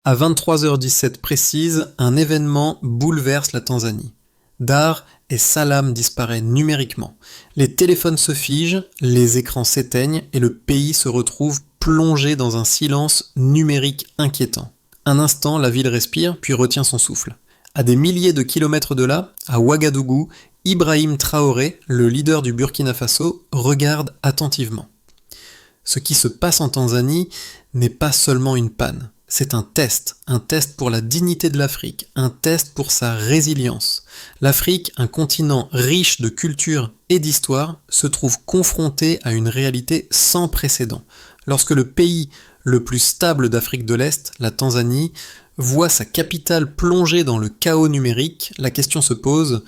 À 23h17 précise, un événement bouleverse la Tanzanie. Dar es Salaam disparaît numériquement. Les téléphones se figent, les écrans s'éteignent et le pays se retrouve plongé dans un silence numérique inquiétant. Un instant, la ville respire, puis retient son souffle. À des milliers de kilomètres de là, à Ouagadougou, Ibrahim Traoré, le leader du Burkina Faso, regarde attentivement. Ce qui se passe en Tanzanie n'est pas seulement une panne. C'est un test pour la dignité de l'Afrique, un test pour sa résilience. L'Afrique, un continent riche de culture et d'histoire, se trouve confronté à une réalité sans précédent. Lorsque le pays le plus stable d'Afrique de l'Est, la Tanzanie, voit sa capitale plongée dans le chaos numérique, la question se pose,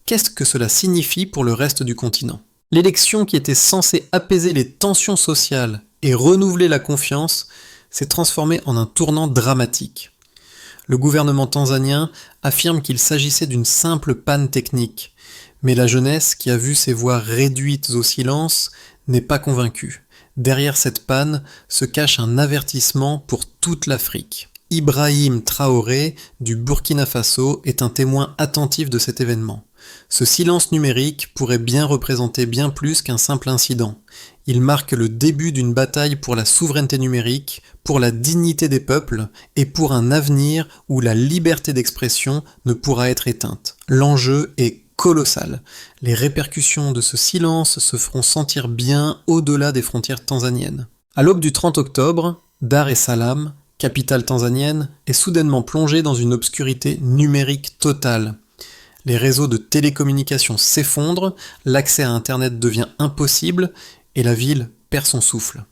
qu'est-ce que cela signifie pour le reste du continent ? L'élection qui était censée apaiser les tensions sociales et renouveler la confiance s'est transformée en un tournant dramatique. Le gouvernement tanzanien affirme qu'il s'agissait d'une simple panne technique, mais la jeunesse, qui a vu ses voix réduites au silence, n'est pas convaincue. Derrière cette panne se cache un avertissement pour toute l'Afrique. Ibrahim Traoré, du Burkina Faso, est un témoin attentif de cet événement. Ce silence numérique pourrait bien représenter bien plus qu'un simple incident. Il marque le début d'une bataille pour la souveraineté numérique, pour la dignité des peuples et pour un avenir où la liberté d'expression ne pourra être éteinte. L'enjeu est colossal. Les répercussions de ce silence se feront sentir bien au-delà des frontières tanzaniennes. À l'aube du 30 octobre, Dar es Salaam, capitale tanzanienne, est soudainement plongée dans une obscurité numérique totale. Les réseaux de télécommunications s'effondrent, l'accès à Internet devient impossible et la ville perd son souffle.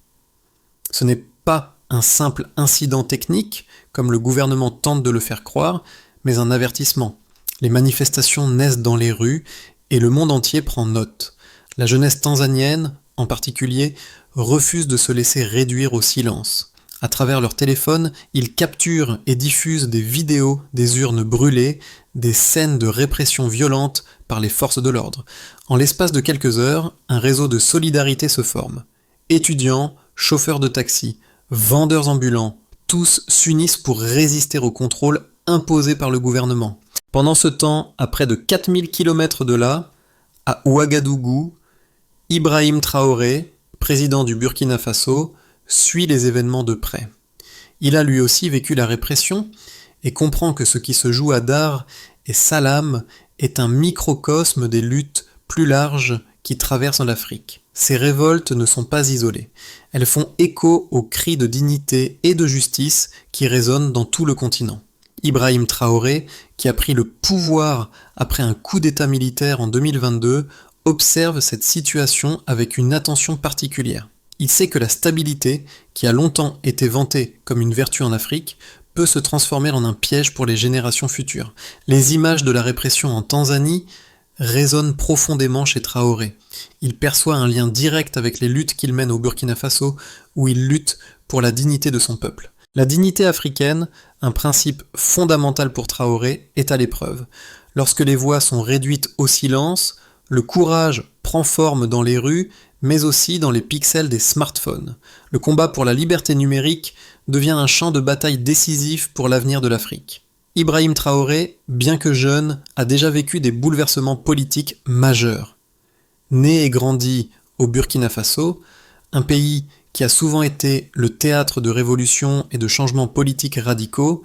Ce n'est pas un simple incident technique, comme le gouvernement tente de le faire croire, mais un avertissement. Les manifestations naissent dans les rues et le monde entier prend note. La jeunesse tanzanienne, en particulier, refuse de se laisser réduire au silence. À travers leur téléphone, ils capturent et diffusent des vidéos des urnes brûlées, des scènes de répression violente par les forces de l'ordre. En l'espace de quelques heures, un réseau de solidarité se forme. Étudiants, chauffeurs de taxi, vendeurs ambulants, tous s'unissent pour résister au contrôle imposé par le gouvernement. Pendant ce temps, à près de 4000 km de là, à Ouagadougou, Ibrahim Traoré, président du Burkina Faso, suit les événements de près. Il a lui aussi vécu la répression et comprend que ce qui se joue à Dar es Salaam est un microcosme des luttes plus larges qui traversent l'Afrique. Ces révoltes ne sont pas isolées. Elles font écho aux cris de dignité et de justice qui résonnent dans tout le continent. Ibrahim Traoré, qui a pris le pouvoir après un coup d'État militaire en 2022, observe cette situation avec une attention particulière. Il sait que la stabilité, qui a longtemps été vantée comme une vertu en Afrique, peut se transformer en un piège pour les générations futures. Les images de la répression en Tanzanie résonnent profondément chez Traoré. Il perçoit un lien direct avec les luttes qu'il mène au Burkina Faso, où il lutte pour la dignité de son peuple. La dignité africaine, un principe fondamental pour Traoré, est à l'épreuve. Lorsque les voix sont réduites au silence, le courage prend forme dans les rues, mais aussi dans les pixels des smartphones. Le combat pour la liberté numérique devient un champ de bataille décisif pour l'avenir de l'Afrique. Ibrahim Traoré, bien que jeune, a déjà vécu des bouleversements politiques majeurs. Né et grandi au Burkina Faso, un pays qui a souvent été le théâtre de révolutions et de changements politiques radicaux,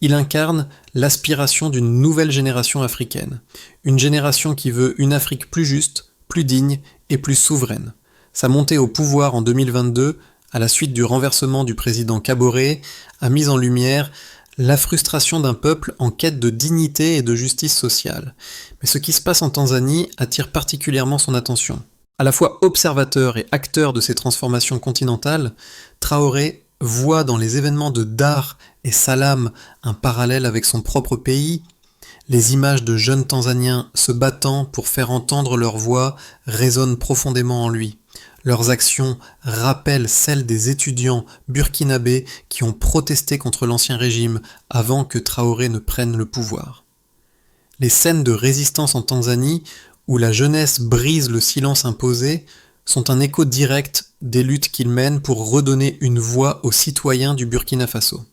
il incarne l'aspiration d'une nouvelle génération africaine. Une génération qui veut une Afrique plus juste, plus digne et plus souveraine. Sa montée au pouvoir en 2022, à la suite du renversement du président Kaboré, a mis en lumière la frustration d'un peuple en quête de dignité et de justice sociale. Mais ce qui se passe en Tanzanie attire particulièrement son attention. À la fois observateur et acteur de ces transformations continentales, Traoré voit dans les événements de Dar es Salaam un parallèle avec son propre pays. Les images de jeunes Tanzaniens se battant pour faire entendre leur voix résonnent profondément en lui. Leurs actions rappellent celles des étudiants burkinabés qui ont protesté contre l'ancien régime avant que Traoré ne prenne le pouvoir. Les scènes de résistance en Tanzanie, où la jeunesse brise le silence imposé, sont un écho direct des luttes qu'il mène pour redonner une voix aux citoyens du Burkina Faso.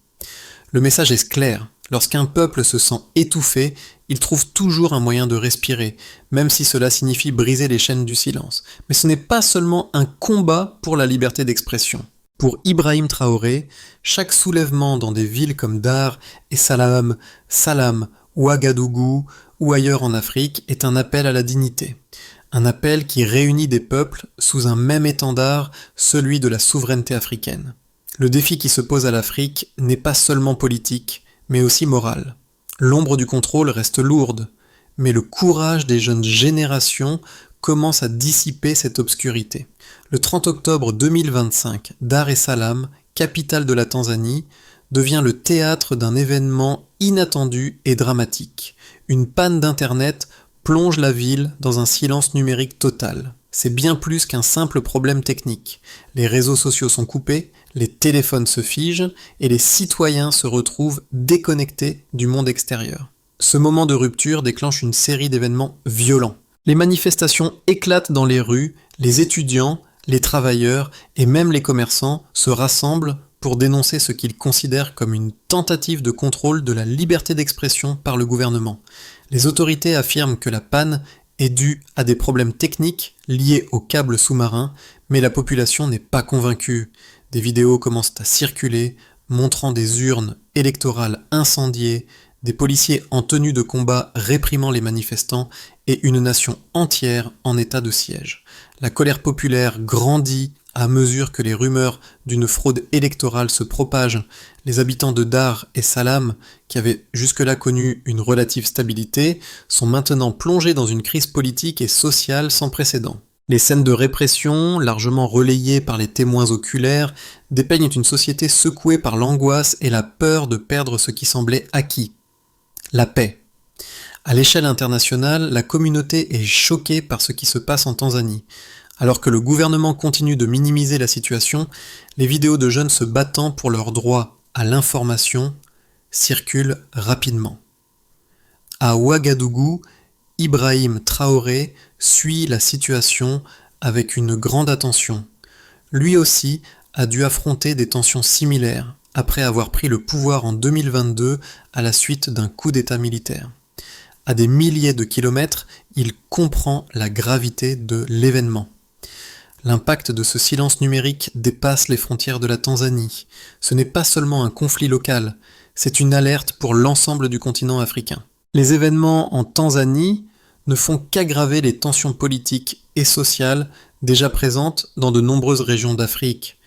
Le message est clair. Lorsqu'un peuple se sent étouffé, il trouve toujours un moyen de respirer, même si cela signifie briser les chaînes du silence. Mais ce n'est pas seulement un combat pour la liberté d'expression. Pour Ibrahim Traoré, chaque soulèvement dans des villes comme Dar es Salaam, Ouagadougou ou ailleurs en Afrique est un appel à la dignité. Un appel qui réunit des peuples sous un même étendard, celui de la souveraineté africaine. Le défi qui se pose à l'Afrique n'est pas seulement politique, mais aussi moral. L'ombre du contrôle reste lourde, mais le courage des jeunes générations commence à dissiper cette obscurité. Le 30 octobre 2025, Dar es Salaam, capitale de la Tanzanie, devient le théâtre d'un événement inattendu et dramatique. Une panne d'Internet plonge la ville dans un silence numérique total. C'est bien plus qu'un simple problème technique. Les réseaux sociaux sont coupés, les téléphones se figent et les citoyens se retrouvent déconnectés du monde extérieur. Ce moment de rupture déclenche une série d'événements violents. Les manifestations éclatent dans les rues, les étudiants, les travailleurs et même les commerçants se rassemblent pour dénoncer ce qu'ils considèrent comme une tentative de contrôle de la liberté d'expression par le gouvernement. Les autorités affirment que la panne est due à des problèmes techniques liés aux câbles sous-marins, mais la population n'est pas convaincue. Des vidéos commencent à circuler, montrant des urnes électorales incendiées, des policiers en tenue de combat réprimant les manifestants et une nation entière en état de siège. La colère populaire grandit à mesure que les rumeurs d'une fraude électorale se propagent. Les habitants de Dar es Salaam, qui avaient jusque-là connu une relative stabilité, sont maintenant plongés dans une crise politique et sociale sans précédent. Les scènes de répression, largement relayées par les témoins oculaires, dépeignent une société secouée par l'angoisse et la peur de perdre ce qui semblait acquis. La paix. À l'échelle internationale, la communauté est choquée par ce qui se passe en Tanzanie. Alors que le gouvernement continue de minimiser la situation, les vidéos de jeunes se battant pour leur droit à l'information circulent rapidement. À Ouagadougou, Ibrahim Traoré suit la situation avec une grande attention. Lui aussi a dû affronter des tensions similaires après avoir pris le pouvoir en 2022 à la suite d'un coup d'État militaire. À des milliers de kilomètres, il comprend la gravité de l'événement. L'impact de ce silence numérique dépasse les frontières de la Tanzanie. Ce n'est pas seulement un conflit local, c'est une alerte pour l'ensemble du continent africain. Les événements en Tanzanie ne font qu'aggraver les tensions politiques et sociales déjà présentes dans de nombreuses régions d'Afrique.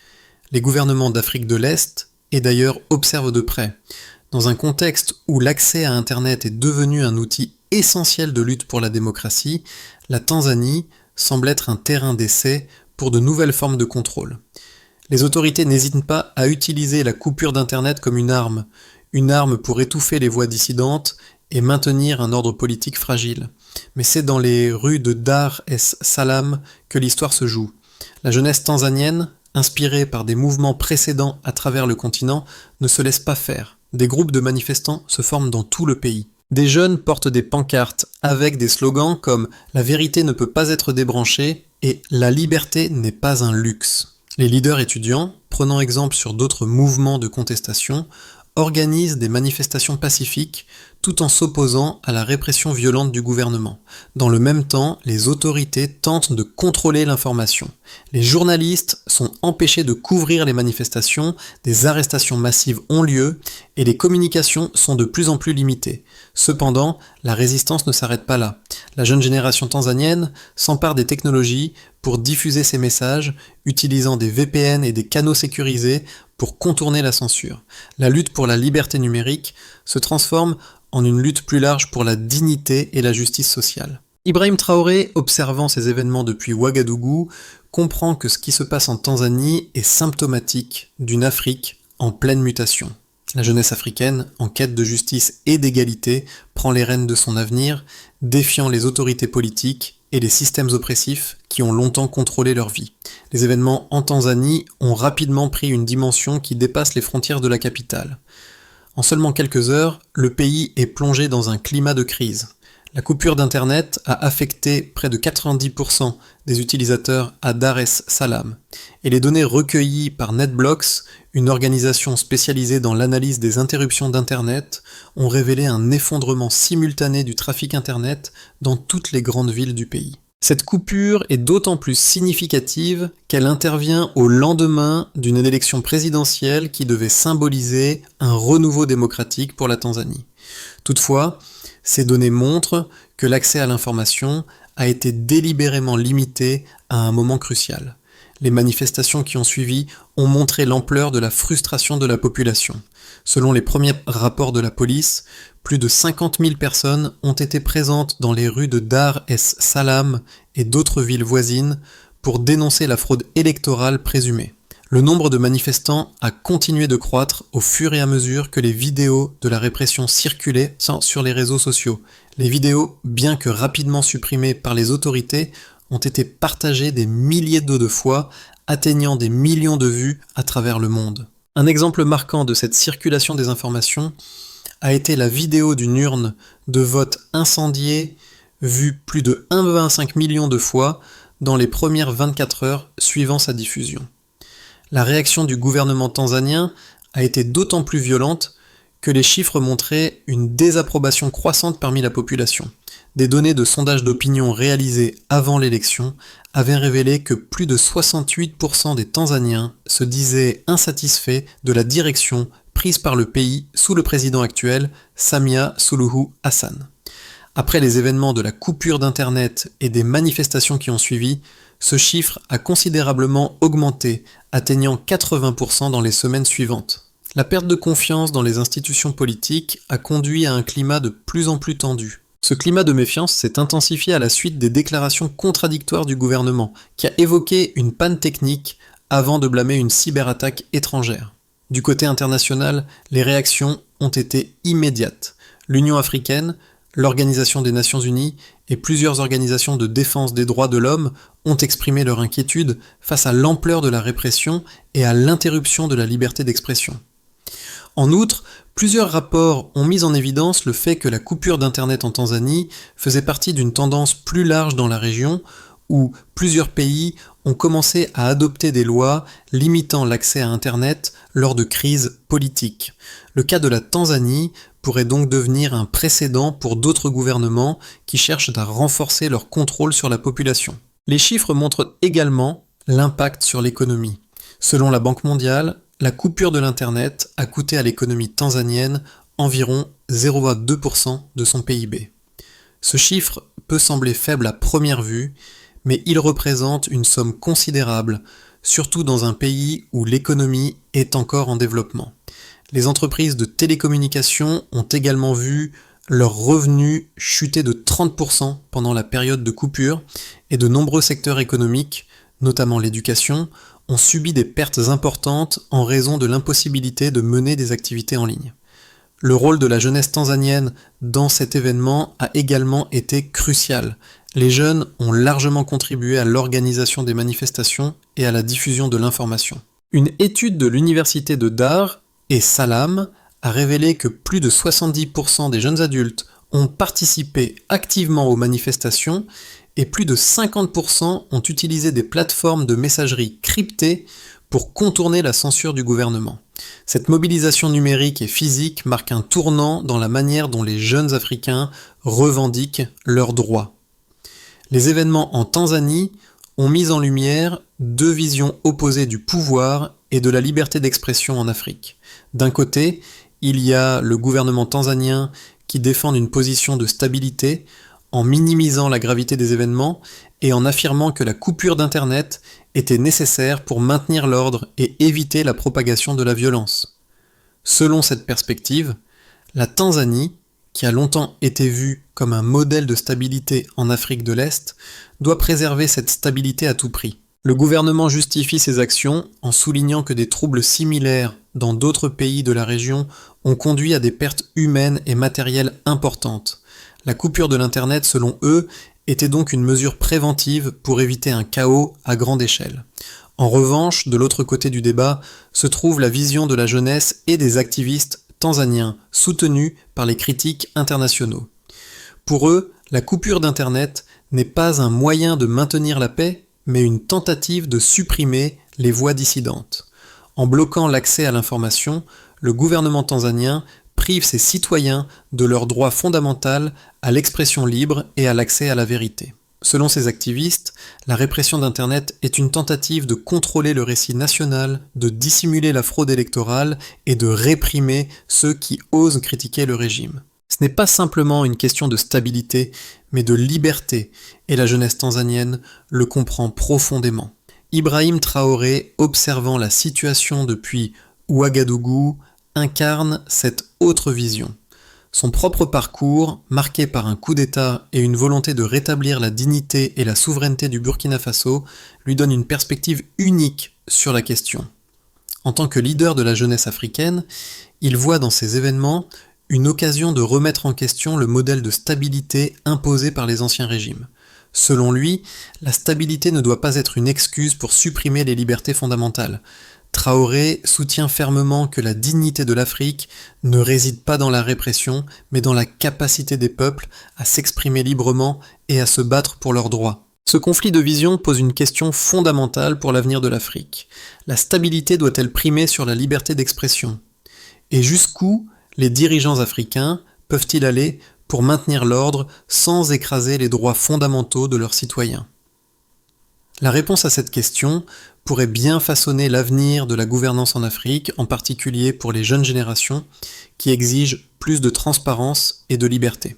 Les gouvernements d'Afrique de l'Est, et d'ailleurs, observent de près. Dans un contexte où l'accès à Internet est devenu un outil essentiel de lutte pour la démocratie, la Tanzanie semble être un terrain d'essai pour de nouvelles formes de contrôle. Les autorités n'hésitent pas à utiliser la coupure d'Internet comme une arme pour étouffer les voix dissidentes et maintenir un ordre politique fragile. Mais c'est dans les rues de Dar es Salaam que l'histoire se joue. La jeunesse tanzanienne, inspirée par des mouvements précédents à travers le continent, ne se laisse pas faire. Des groupes de manifestants se forment dans tout le pays. Des jeunes portent des pancartes avec des slogans comme « La vérité ne peut pas être débranchée » et « La liberté n'est pas un luxe ». Les leaders étudiants, prenant exemple sur d'autres mouvements de contestation, organisent des manifestations pacifiques tout en s'opposant à la répression violente du gouvernement. Dans le même temps, les autorités tentent de contrôler l'information. Les journalistes sont empêchés de couvrir les manifestations, des arrestations massives ont lieu et les communications sont de plus en plus limitées. Cependant, la résistance ne s'arrête pas là. La jeune génération tanzanienne s'empare des technologies pour diffuser ses messages, utilisant des VPN et des canaux sécurisés pour contourner la censure. La lutte pour la liberté numérique se transforme en une lutte plus large pour la dignité et la justice sociale. Ibrahim Traoré, observant ces événements depuis Ouagadougou, comprend que ce qui se passe en Tanzanie est symptomatique d'une Afrique en pleine mutation. La jeunesse africaine, en quête de justice et d'égalité, prend les rênes de son avenir, défiant les autorités politiques et les systèmes oppressifs qui ont longtemps contrôlé leur vie. Les événements en Tanzanie ont rapidement pris une dimension qui dépasse les frontières de la capitale. En seulement quelques heures, le pays est plongé dans un climat de crise. La coupure d'Internet a affecté près de 90% des utilisateurs à Dar es Salaam, et les données recueillies par NetBlocks, une organisation spécialisée dans l'analyse des interruptions d'Internet, ont révélé un effondrement simultané du trafic Internet dans toutes les grandes villes du pays. Cette coupure est d'autant plus significative qu'elle intervient au lendemain d'une élection présidentielle qui devait symboliser un renouveau démocratique pour la Tanzanie. Toutefois, ces données montrent que l'accès à l'information a été délibérément limité à un moment crucial. Les manifestations qui ont suivi ont montré l'ampleur de la frustration de la population. Selon les premiers rapports de la police, plus de 50 000 personnes ont été présentes dans les rues de Dar es Salaam et d'autres villes voisines pour dénoncer la fraude électorale présumée. Le nombre de manifestants a continué de croître au fur et à mesure que les vidéos de la répression circulaient sur les réseaux sociaux. Les vidéos, bien que rapidement supprimées par les autorités, ont été partagées des milliers de fois, atteignant des millions de vues à travers le monde. Un exemple marquant de cette circulation des informations a été la vidéo d'une urne de vote incendiée vue plus de 1,25 million de fois dans les premières 24 heures suivant sa diffusion. La réaction du gouvernement tanzanien a été d'autant plus violente que les chiffres montraient une désapprobation croissante parmi la population. Des données de sondage d'opinion réalisées avant l'élection avaient révélé que plus de 68% des Tanzaniens se disaient insatisfaits de la direction prise par le pays sous le président actuel, Samia Suluhu Hassan. Après les événements de la coupure d'Internet et des manifestations qui ont suivi, ce chiffre a considérablement augmenté, atteignant 80% dans les semaines suivantes. La perte de confiance dans les institutions politiques a conduit à un climat de plus en plus tendu. Ce climat de méfiance s'est intensifié à la suite des déclarations contradictoires du gouvernement, qui a évoqué une panne technique avant de blâmer une cyberattaque étrangère. Du côté international, les réactions ont été immédiates. L'Union africaine, l'Organisation des Nations Unies et plusieurs organisations de défense des droits de l'homme ont exprimé leur inquiétude face à l'ampleur de la répression et à l'interruption de la liberté d'expression. En outre, plusieurs rapports ont mis en évidence le fait que la coupure d'Internet en Tanzanie faisait partie d'une tendance plus large dans la région où plusieurs pays ont commencé à adopter des lois limitant l'accès à Internet lors de crises politiques. Le cas de la Tanzanie pourrait donc devenir un précédent pour d'autres gouvernements qui cherchent à renforcer leur contrôle sur la population. Les chiffres montrent également l'impact sur l'économie. Selon la Banque mondiale, la coupure de l'Internet a coûté à l'économie tanzanienne environ 0,2% de son PIB. Ce chiffre peut sembler faible à première vue, mais il représente une somme considérable, surtout dans un pays où l'économie est encore en développement. Les entreprises de télécommunications ont également vu leurs revenus chuter de 30% pendant la période de coupure et de nombreux secteurs économiques, notamment l'éducation, ont subi des pertes importantes en raison de l'impossibilité de mener des activités en ligne. Le rôle de la jeunesse tanzanienne dans cet événement a également été crucial. Les jeunes ont largement contribué à l'organisation des manifestations et à la diffusion de l'information. Une étude de l'université de Dar es Salaam a révélé que plus de 70% des jeunes adultes ont participé activement aux manifestations et plus de 50% ont utilisé des plateformes de messagerie cryptées pour contourner la censure du gouvernement. Cette mobilisation numérique et physique marque un tournant dans la manière dont les jeunes Africains revendiquent leurs droits. Les événements en Tanzanie ont mis en lumière deux visions opposées du pouvoir et de la liberté d'expression en Afrique. D'un côté, il y a le gouvernement tanzanien qui défend une position de stabilité en minimisant la gravité des événements et en affirmant que la coupure d'Internet était nécessaire pour maintenir l'ordre et éviter la propagation de la violence. Selon cette perspective, la Tanzanie, qui a longtemps été vue comme un modèle de stabilité en Afrique de l'Est, doit préserver cette stabilité à tout prix. Le gouvernement justifie ses actions en soulignant que des troubles similaires dans d'autres pays de la région ont conduit à des pertes humaines et matérielles importantes. La coupure de l'Internet, selon eux, était donc une mesure préventive pour éviter un chaos à grande échelle. En revanche, de l'autre côté du débat, se trouve la vision de la jeunesse et des activistes tanzaniens, soutenus par les critiques internationaux. Pour eux, la coupure d'Internet n'est pas un moyen de maintenir la paix, mais une tentative de supprimer les voix dissidentes. En bloquant l'accès à l'information, le gouvernement tanzanien prive ses citoyens de leur droit fondamental à l'expression libre et à l'accès à la vérité. Selon ces activistes, la répression d'Internet est une tentative de contrôler le récit national, de dissimuler la fraude électorale et de réprimer ceux qui osent critiquer le régime. Ce n'est pas simplement une question de stabilité, mais de liberté, et la jeunesse tanzanienne le comprend profondément. Ibrahim Traoré, observant la situation depuis Ouagadougou, incarne cette autre vision. Son propre parcours, marqué par un coup d'État et une volonté de rétablir la dignité et la souveraineté du Burkina Faso, lui donne une perspective unique sur la question. En tant que leader de la jeunesse africaine, il voit dans ces événements une occasion de remettre en question le modèle de stabilité imposé par les anciens régimes. Selon lui, la stabilité ne doit pas être une excuse pour supprimer les libertés fondamentales. Traoré soutient fermement que la dignité de l'Afrique ne réside pas dans la répression, mais dans la capacité des peuples à s'exprimer librement et à se battre pour leurs droits. Ce conflit de vision pose une question fondamentale pour l'avenir de l'Afrique. La stabilité doit-elle primer sur la liberté d'expression ? Et jusqu'où les dirigeants africains peuvent-ils aller pour maintenir l'ordre sans écraser les droits fondamentaux de leurs citoyens ? La réponse à cette question pourrait bien façonner l'avenir de la gouvernance en Afrique, en particulier pour les jeunes générations qui exigent plus de transparence et de liberté.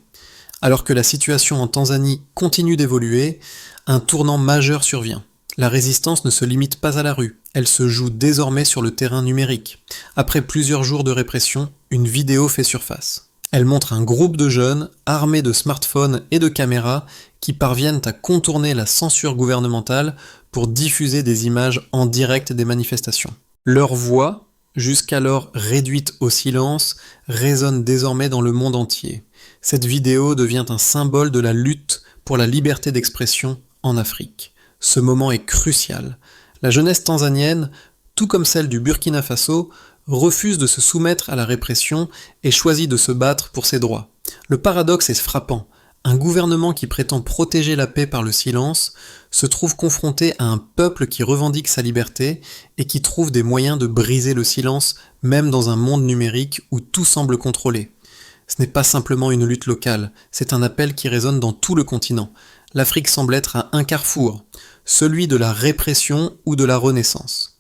Alors que la situation en Tanzanie continue d'évoluer, un tournant majeur survient. La résistance ne se limite pas à la rue, elle se joue désormais sur le terrain numérique. Après plusieurs jours de répression, une vidéo fait surface. Elle montre un groupe de jeunes, armés de smartphones et de caméras, qui parviennent à contourner la censure gouvernementale pour diffuser des images en direct des manifestations. Leur voix, jusqu'alors réduite au silence, résonne désormais dans le monde entier. Cette vidéo devient un symbole de la lutte pour la liberté d'expression en Afrique. Ce moment est crucial. La jeunesse tanzanienne, tout comme celle du Burkina Faso, refuse de se soumettre à la répression et choisit de se battre pour ses droits. Le paradoxe est frappant. Un gouvernement qui prétend protéger la paix par le silence se trouve confronté à un peuple qui revendique sa liberté et qui trouve des moyens de briser le silence, même dans un monde numérique où tout semble contrôlé. Ce n'est pas simplement une lutte locale, c'est un appel qui résonne dans tout le continent. L'Afrique semble être à un carrefour, celui de la répression ou de la renaissance.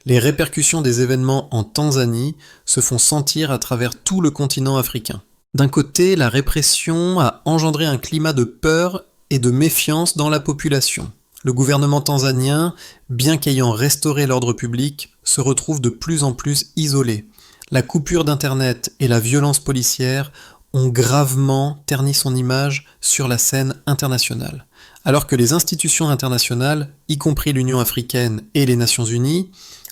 Les répercussions des événements en Tanzanie se font sentir à travers tout le continent africain. D'un côté, la répression a engendré un climat de peur et de méfiance dans la population. Le gouvernement tanzanien, bien qu'ayant restauré l'ordre public, se retrouve de plus en plus isolé. La coupure d'Internet et la violence policière ont gravement terni son image sur la scène internationale. Alors que les institutions internationales, y compris l'Union africaine et les Nations unies,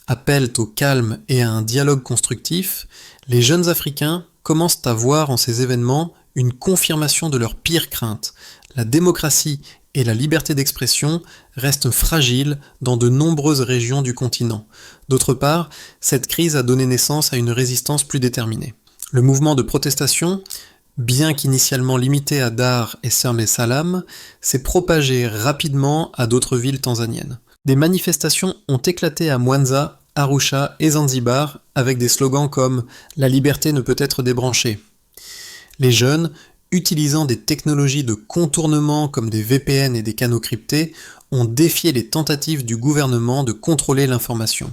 appellent au calme et à un dialogue constructif, les jeunes Africains commencent à voir en ces événements une confirmation de leurs pires craintes. La démocratie et la liberté d'expression restent fragiles dans de nombreuses régions du continent. D'autre part, cette crise a donné naissance à une résistance plus déterminée. Le mouvement de protestation, bien qu'initialement limité à Dar et Dar-es-Salaam, s'est propagé rapidement à d'autres villes tanzaniennes. Des manifestations ont éclaté à Mwanza, Arusha et Zanzibar avec des slogans comme « La liberté ne peut être débranchée ». Les jeunes, utilisant des technologies de contournement comme des VPN et des canaux cryptés, ont défié les tentatives du gouvernement de contrôler l'information.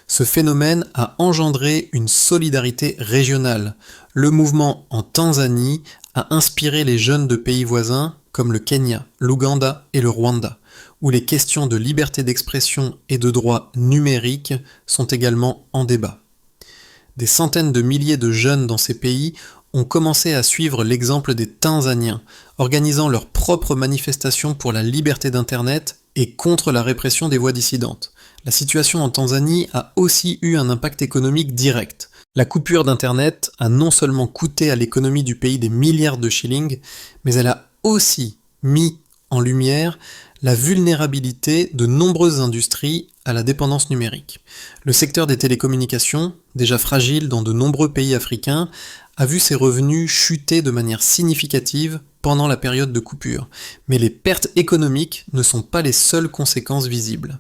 Ce phénomène a engendré une solidarité régionale. Le mouvement en Tanzanie a inspiré les jeunes de pays voisins comme le Kenya, l'Ouganda et le Rwanda, où les questions de liberté d'expression et de droits numériques sont également en débat. Des centaines de milliers de jeunes dans ces pays ont commencé à suivre l'exemple des Tanzaniens, organisant leurs propres manifestations pour la liberté d'Internet et contre la répression des voix dissidentes. La situation en Tanzanie a aussi eu un impact économique direct. La coupure d'Internet a non seulement coûté à l'économie du pays des milliards de shillings, mais elle a aussi mis en lumière la vulnérabilité de nombreuses industries à la dépendance numérique. Le secteur des télécommunications, déjà fragile dans de nombreux pays africains, a vu ses revenus chuter de manière significative pendant la période de coupure, mais les pertes économiques ne sont pas les seules conséquences visibles.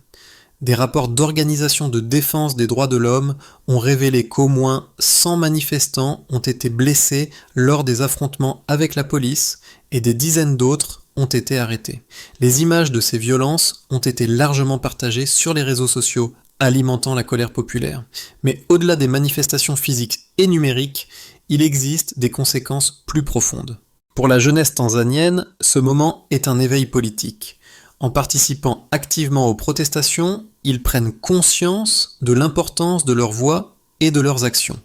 Des rapports d'organisations de défense des droits de l'homme ont révélé qu'au moins 100 manifestants ont été blessés lors des affrontements avec la police et des dizaines d'autres ont été arrêtés. Les images de ces violences ont été largement partagées sur les réseaux sociaux, alimentant la colère populaire. Mais au-delà des manifestations physiques et numériques, il existe des conséquences plus profondes. Pour la jeunesse tanzanienne, ce moment est un éveil politique. En participant activement aux protestations, ils prennent conscience de l'importance de leur voix et de leurs actions.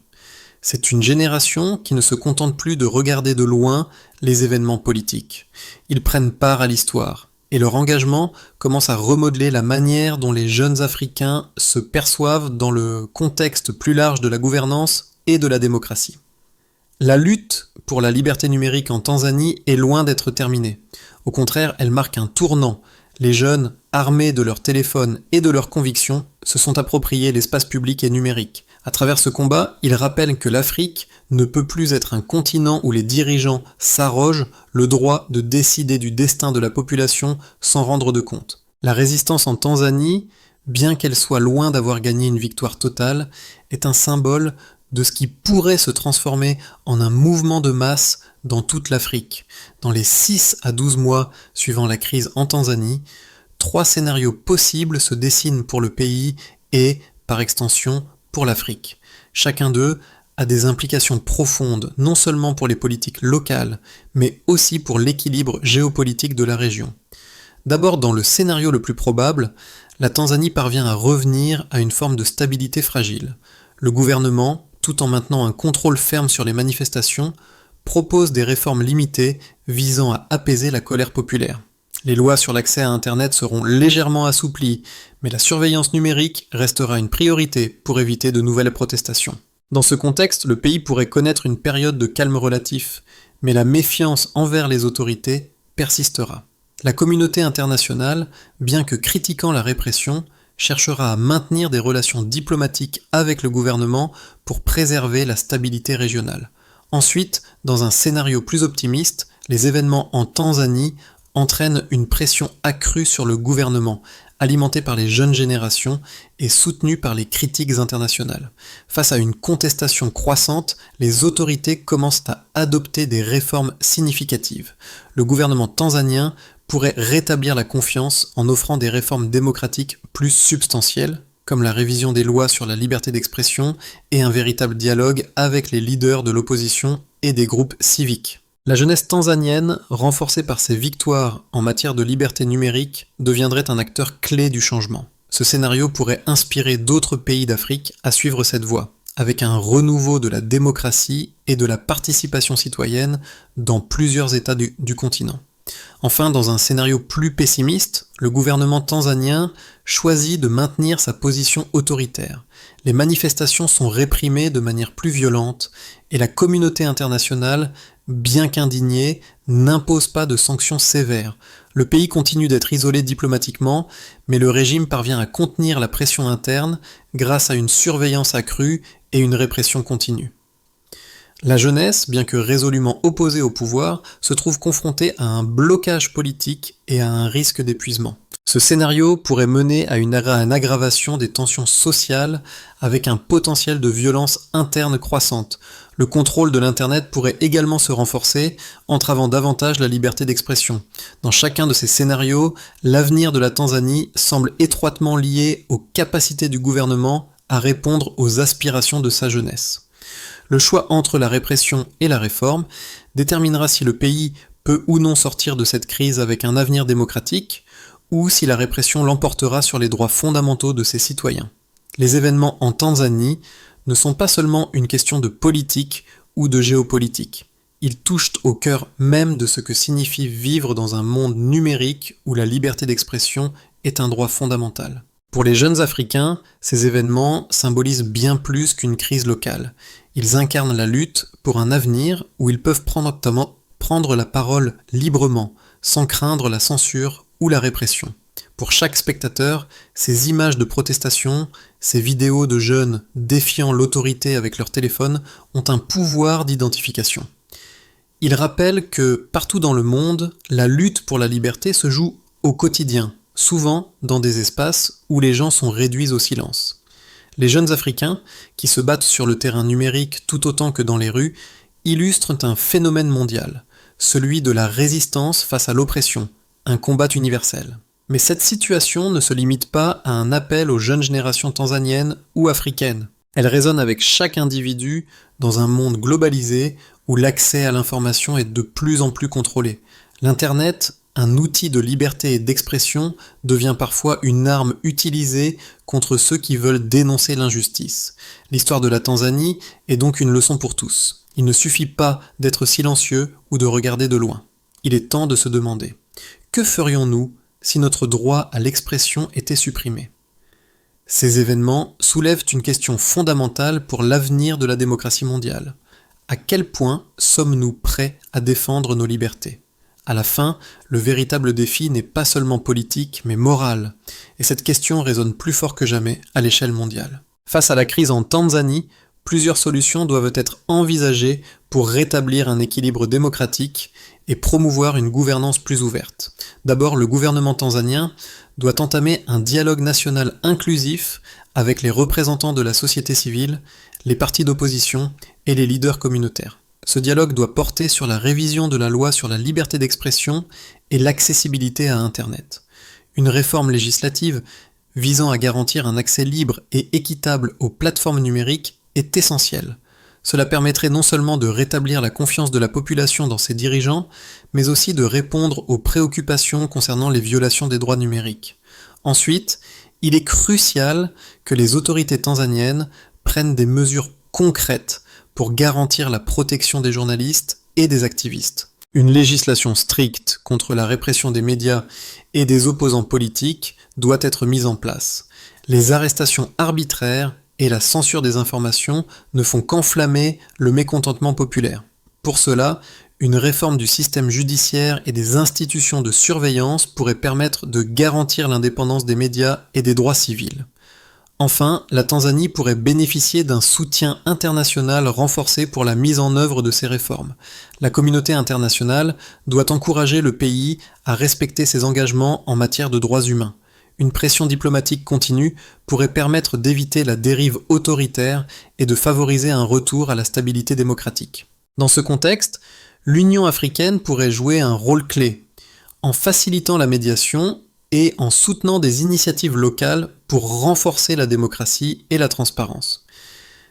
C'est une génération qui ne se contente plus de regarder de loin les événements politiques. Ils prennent part à l'histoire, et leur engagement commence à remodeler la manière dont les jeunes Africains se perçoivent dans le contexte plus large de la gouvernance et de la démocratie. La lutte pour la liberté numérique en Tanzanie est loin d'être terminée. Au contraire, elle marque un tournant. Les jeunes, armés de leurs téléphones et de leurs convictions, se sont appropriés l'espace public et numérique. À travers ce combat, ils rappellent que l'Afrique ne peut plus être un continent où les dirigeants s'arrogent le droit de décider du destin de la population sans rendre de compte. La résistance en Tanzanie, bien qu'elle soit loin d'avoir gagné une victoire totale, est un symbole de ce qui pourrait se transformer en un mouvement de masse dans toute l'Afrique. Dans les 6 à 12 mois suivant la crise en Tanzanie, 3 scénarios possibles se dessinent pour le pays et, par extension, pour l'Afrique. Chacun d'eux a des implications profondes, non seulement pour les politiques locales, mais aussi pour l'équilibre géopolitique de la région. D'abord, dans le scénario le plus probable, la Tanzanie parvient à revenir à une forme de stabilité fragile. Le gouvernement, tout en maintenant un contrôle ferme sur les manifestations, propose des réformes limitées visant à apaiser la colère populaire. Les lois sur l'accès à Internet seront légèrement assouplies, mais la surveillance numérique restera une priorité pour éviter de nouvelles protestations. Dans ce contexte, le pays pourrait connaître une période de calme relatif, mais la méfiance envers les autorités persistera. La communauté internationale, bien que critiquant la répression, cherchera à maintenir des relations diplomatiques avec le gouvernement pour préserver la stabilité régionale. Ensuite, dans un scénario plus optimiste, les événements en Tanzanie entraînent une pression accrue sur le gouvernement, alimentée par les jeunes générations et soutenue par les critiques internationales. Face à une contestation croissante, les autorités commencent à adopter des réformes significatives. Le gouvernement tanzanien pourrait rétablir la confiance en offrant des réformes démocratiques plus substantielles, comme la révision des lois sur la liberté d'expression et un véritable dialogue avec les leaders de l'opposition et des groupes civiques. La jeunesse tanzanienne, renforcée par ses victoires en matière de liberté numérique, deviendrait un acteur clé du changement. Ce scénario pourrait inspirer d'autres pays d'Afrique à suivre cette voie, avec un renouveau de la démocratie et de la participation citoyenne dans plusieurs États du continent. Enfin, dans un scénario plus pessimiste, le gouvernement tanzanien choisit de maintenir sa position autoritaire. Les manifestations sont réprimées de manière plus violente et la communauté internationale, bien qu'indignée, n'impose pas de sanctions sévères. Le pays continue d'être isolé diplomatiquement, mais le régime parvient à contenir la pression interne grâce à une surveillance accrue et une répression continue. La jeunesse, bien que résolument opposée au pouvoir, se trouve confrontée à un blocage politique et à un risque d'épuisement. Ce scénario pourrait mener à une aggravation des tensions sociales avec un potentiel de violence interne croissante. Le contrôle de l'Internet pourrait également se renforcer, entravant davantage la liberté d'expression. Dans chacun de ces scénarios, l'avenir de la Tanzanie semble étroitement lié aux capacités du gouvernement à répondre aux aspirations de sa jeunesse. Le choix entre la répression et la réforme déterminera si le pays peut ou non sortir de cette crise avec un avenir démocratique, ou si la répression l'emportera sur les droits fondamentaux de ses citoyens. Les événements en Tanzanie ne sont pas seulement une question de politique ou de géopolitique. Ils touchent au cœur même de ce que signifie vivre dans un monde numérique où la liberté d'expression est un droit fondamental. Pour les jeunes Africains, ces événements symbolisent bien plus qu'une crise locale. Ils incarnent la lutte pour un avenir où ils peuvent prendre la parole librement, sans craindre la censure ou la répression. Pour chaque spectateur, ces images de protestation, ces vidéos de jeunes défiant l'autorité avec leur téléphone ont un pouvoir d'identification. Il rappelle que partout dans le monde, la lutte pour la liberté se joue au quotidien, souvent dans des espaces où les gens sont réduits au silence. Les jeunes Africains, qui se battent sur le terrain numérique tout autant que dans les rues, illustrent un phénomène mondial, celui de la résistance face à l'oppression, un combat universel. Mais cette situation ne se limite pas à un appel aux jeunes générations tanzaniennes ou africaines. Elle résonne avec chaque individu dans un monde globalisé où l'accès à l'information est de plus en plus contrôlé. L'Internet, un outil de liberté et d'expression, devient parfois une arme utilisée contre ceux qui veulent dénoncer l'injustice. L'histoire de la Tanzanie est donc une leçon pour tous. Il ne suffit pas d'être silencieux ou de regarder de loin. Il est temps de se demander : que ferions-nous si notre droit à l'expression était supprimé ? Ces événements soulèvent une question fondamentale pour l'avenir de la démocratie mondiale. À quel point sommes-nous prêts à défendre nos libertés ? À la fin, le véritable défi n'est pas seulement politique, mais moral. Et cette question résonne plus fort que jamais à l'échelle mondiale. Face à la crise en Tanzanie, plusieurs solutions doivent être envisagées pour rétablir un équilibre démocratique et promouvoir une gouvernance plus ouverte. D'abord, le gouvernement tanzanien doit entamer un dialogue national inclusif avec les représentants de la société civile, les partis d'opposition et les leaders communautaires. Ce dialogue doit porter sur la révision de la loi sur la liberté d'expression et l'accessibilité à Internet. Une réforme législative visant à garantir un accès libre et équitable aux plateformes numériques est essentielle. Cela permettrait non seulement de rétablir la confiance de la population dans ses dirigeants, mais aussi de répondre aux préoccupations concernant les violations des droits numériques. Ensuite, il est crucial que les autorités tanzaniennes prennent des mesures concrètes pour garantir la protection des journalistes et des activistes. Une législation stricte contre la répression des médias et des opposants politiques doit être mise en place. Les arrestations arbitraires et la censure des informations ne font qu'enflammer le mécontentement populaire. Pour cela, une réforme du système judiciaire et des institutions de surveillance pourrait permettre de garantir l'indépendance des médias et des droits civils. Enfin, la Tanzanie pourrait bénéficier d'un soutien international renforcé pour la mise en œuvre de ces réformes. La communauté internationale doit encourager le pays à respecter ses engagements en matière de droits humains. Une pression diplomatique continue pourrait permettre d'éviter la dérive autoritaire et de favoriser un retour à la stabilité démocratique. Dans ce contexte, l'Union africaine pourrait jouer un rôle clé en facilitant la médiation et en soutenant des initiatives locales pour renforcer la démocratie et la transparence.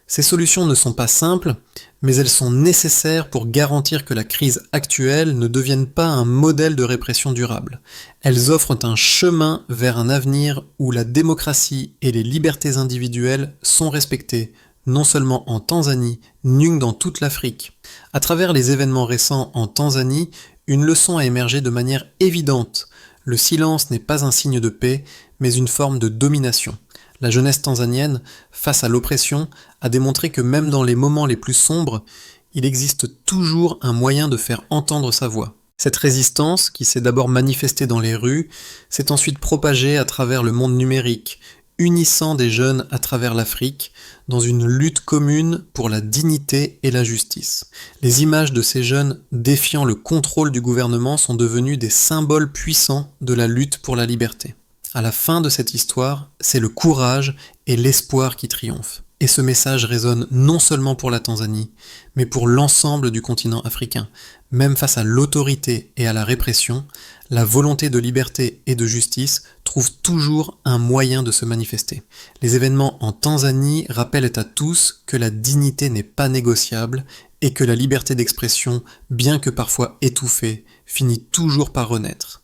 Ces solutions ne sont pas simples, mais elles sont nécessaires pour garantir que la crise actuelle ne devienne pas un modèle de répression durable. Elles offrent un chemin vers un avenir où la démocratie et les libertés individuelles sont respectées, non seulement en Tanzanie, mais dans toute l'Afrique. À travers les événements récents en Tanzanie, une leçon a émergé de manière évidente. Le silence n'est pas un signe de paix, mais une forme de domination. La jeunesse tanzanienne, face à l'oppression, a démontré que même dans les moments les plus sombres, il existe toujours un moyen de faire entendre sa voix. Cette résistance, qui s'est d'abord manifestée dans les rues, s'est ensuite propagée à travers le monde numérique, unissant des jeunes à travers l'Afrique dans une lutte commune pour la dignité et la justice. Les images de ces jeunes défiant le contrôle du gouvernement sont devenues des symboles puissants de la lutte pour la liberté. À la fin de cette histoire, c'est le courage et l'espoir qui triomphent. Et ce message résonne non seulement pour la Tanzanie, mais pour l'ensemble du continent africain. Même face à l'autorité et à la répression, la volonté de liberté et de justice trouve toujours un moyen de se manifester. Les événements en Tanzanie rappellent à tous que la dignité n'est pas négociable et que la liberté d'expression, bien que parfois étouffée, finit toujours par renaître.